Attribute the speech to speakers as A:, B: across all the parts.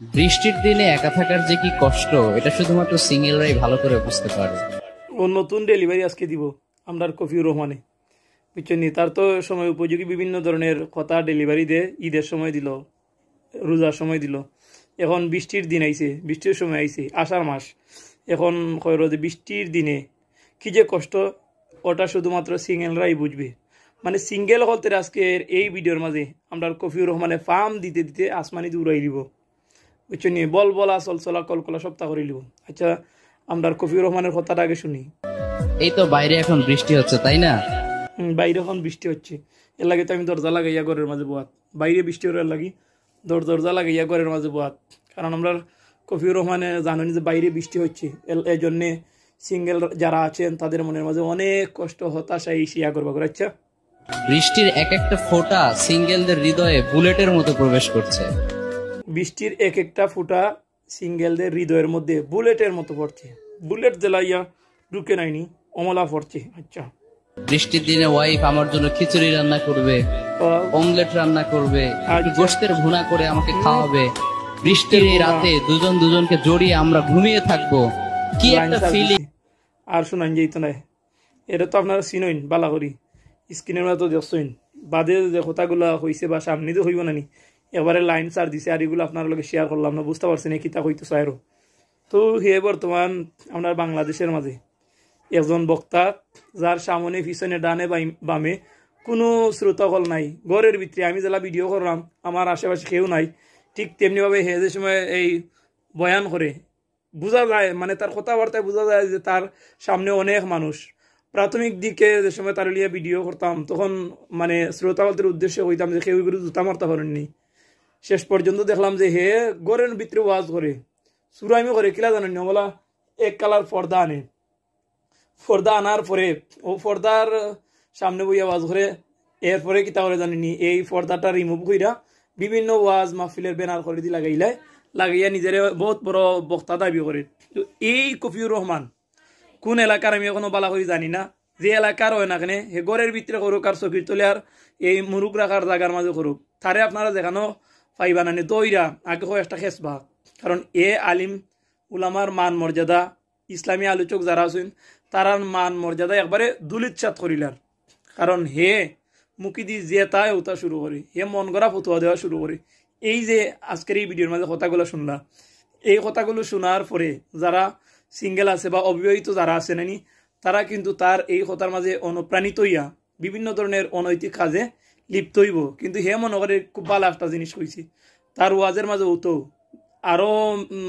A: বৃষ্টির দিনে একা থাকার যে কি কষ্ট এটা শুধুমাত্র সিঙ্গেলরাই ভালো করে বুঝতে পারে।
B: ও নতুন ডেলিভারি আজকে দিব আমরা কফিউর রহমানে, বুঝছেন নি? তার তো সময় উপযোগী বিভিন্ন ধরনের কথা ডেলিভারি দে, ঈদের সময় দিল, রোজার সময় দিল, এখন বৃষ্টির দিন আইছে, বৃষ্টির সময় আইছে, আষাঢ় মাস, এখন কইর যে বৃষ্টির দিনে কি যে কষ্ট ওটা শুধুমাত্র সিঙ্গেলরাই বুঝবে। মানে সিঙ্গেল হলতে আজকের এই ভিডিওর মাঝে আমরা কফিউর রহমানে ফার্ম দিতে দিতে আসমানি উড়াই দিব, বুঝছেন নি? বল বলা চল চলা কলকলা সপ্তাহ করে দিব। আচ্ছা, আমরা কফিউর রহমানের কথাটা আগে শুনি।
A: এই তো বাইরে এখন বৃষ্টি হচ্ছে, তাই না?
B: বাইরে এখন বৃষ্টি হচ্ছে, এর লাগে তো আমি দরজা লাগাইয়া ঘরের মাঝে বোয়াত। বাইরে বৃষ্টি হওয়ার লাগি দরজা লাগাইয়া ঘরের মাঝে বোয়াত, কারণ আমরা কফিউর রহমানে জানেন যে বাইরে বৃষ্টি হচ্ছে, এই জন্যে সিঙ্গেল যারা আছেন তাদের মনের মাঝে অনেক কষ্ট, হতাশা এই শিয়া করবা করে। আচ্ছা,
A: বৃষ্টির এক একটা ফোঁটা সিঙ্গেলদের হৃদয়ে বুলেটের মতো প্রবেশ করছে।
B: বৃষ্টির এক একটা ফুটা সিঙ্গেলদের হৃদয়ের মধ্যে বুলেটের মতো পড়ছে। বুলেট জ্বালাইয়া ঢুকে নাইনি, অমলা পড়ছে। আচ্ছা,
A: বৃষ্টির দিনে ওয়াইফ আমার জন্য খিচুড়ি রান্না করবে, অমলেট রান্না করবে, একটু গোশতের ভুনা করে আমাকে খাওয়াবে। বৃষ্টির এই রাতে দুজন দুজনকে জড়িয়ে আমরা ঘুমিয়ে থাকবো, কি একটা ফিলিং।
B: আর শোনান যেত না, এটা তো আপনারা চিনইন বালা করি, স্ক্রিনের মতো দেখছইন, বাদে যে কথাগুলো হয়েছে বা সামনে তো হইব নানি, এবারে লাইন চার দিছে, আর এগুলো আপনার লগে শেয়ার করলাম না, বুঝতে পারছেন কিতা হইতেছে আরো। তো হে বর্তমান আপনার বাংলাদেশের মাঝে একজন বক্তা, যার সামনে পিছনে ডানে বামে কোনো শ্রোতাকল নাই, ঘরের ভিতরে আমি যেলা ভিডিও করলাম আমার আশেপাশে কেউ নাই, ঠিক তেমনিভাবে হে যে সময় এই বয়ান করে বোঝা যায়, মানে তার কথাবার্তায় বোঝা যায় যে তার সামনে অনেক মানুষ। প্রাথমিক দিকে যে সময় তার লিয়ে ভিডিও করতাম তখন মানে শ্রোতাকলদের উদ্দেশ্যে হইতাম যে কেউ এগুলো জুতা মারতে পারেননি। শেষ পর্যন্ত দেখলাম যে হে ঘরের ভিতরে ওয়াজ করে, সুরাইমি করে, কিলা জানেন বলা, এক কালার পর্দা আনে, পর্দা আনার পরে ও পর্দার সামনে বইয়া ওয়াজ করে, এরপরে কিতা করে জানিনি, এই পর্দাটা রিমুভ কইরা বিভিন্ন ওয়াজ মাহফিলের ব্যানার করে দি লাগাইয়া নিজের বহুত বড় বক্তা দাবি করে। তো এই কফিউর রহমান কোন এলাকার আমি এখনো বালা করে জানি না, যে এলাকার হয় না কেন হে ঘরের ভিতরে করুক আর চকির তলে আর এই মুরুক রাখার জায়গার মাঝে করুক, তারে আপনারা দেখানো পাইবা নানি দইরা আগে হয় একটা খেসবা। কারণ এ আলিম উলামার মান মর্যাদা, ইসলামী আলোচক যারা আছেন তারার মান মর্যাদা একবারে দুলিচ্ছাত করিলার। কারণ হে মুকিদি যে তাই ওটা শুরু করে, হে মন গড়া ফতুয়া দেওয়া শুরু করে। এই যে আজকের এই ভিডিওর মাঝে কথাগুলো শুনলা, এই কথাগুলো শোনার পরে যারা সিঙ্গেল আছে বা অবিবাহিত যারা আছে নানি, তারা কিন্তু তার এই কথার মাঝে অনুপ্রাণিত হইয়া বিভিন্ন ধরনের অনৈতিক কাজে লিপ্ত হইব। কিন্তু হে মনে করে খুব ভালো একটা জিনিস কইছি, তার ওয়াজের মাঝে তো আরো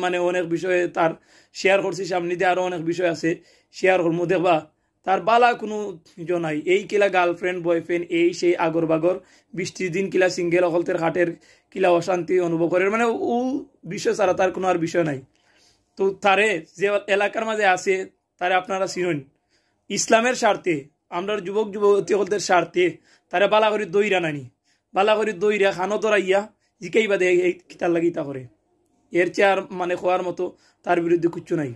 B: মানে অনেক বিষয়ে তার শেয়ার করছি, সামনে দিয়ে আরো অনেক বিষয় আছে শেয়ার করবো, দেখবা তার বালা কোনো নাই। এই কিলা গার্লফ্রেন্ড বয়ফ্রেন্ড এই সেই আগর বাগর বৃষ্টির দিন কিলা সিঙ্গেল অকলতের হাটের কিলা অশান্তি অনুভব করে, মানে ও বিষয় ছাড়া তার কোনো আর বিষয় নাই। তো তারে যে এলাকার মাঝে আছে তারে আপনারা চিনুন, ইসলামের স্বার্থে আমরা যুবক যুবতী হলদের স্বার্থে তারা বালা করি দইরা নানি, বালা করি দইরা খানো তোরাইয়া জিকাই বাদে কিতার লাগিতা করে, এর চেয়ে আর মানে খোয়ার মতো তার বিরুদ্ধে কিচ্ছু নাই।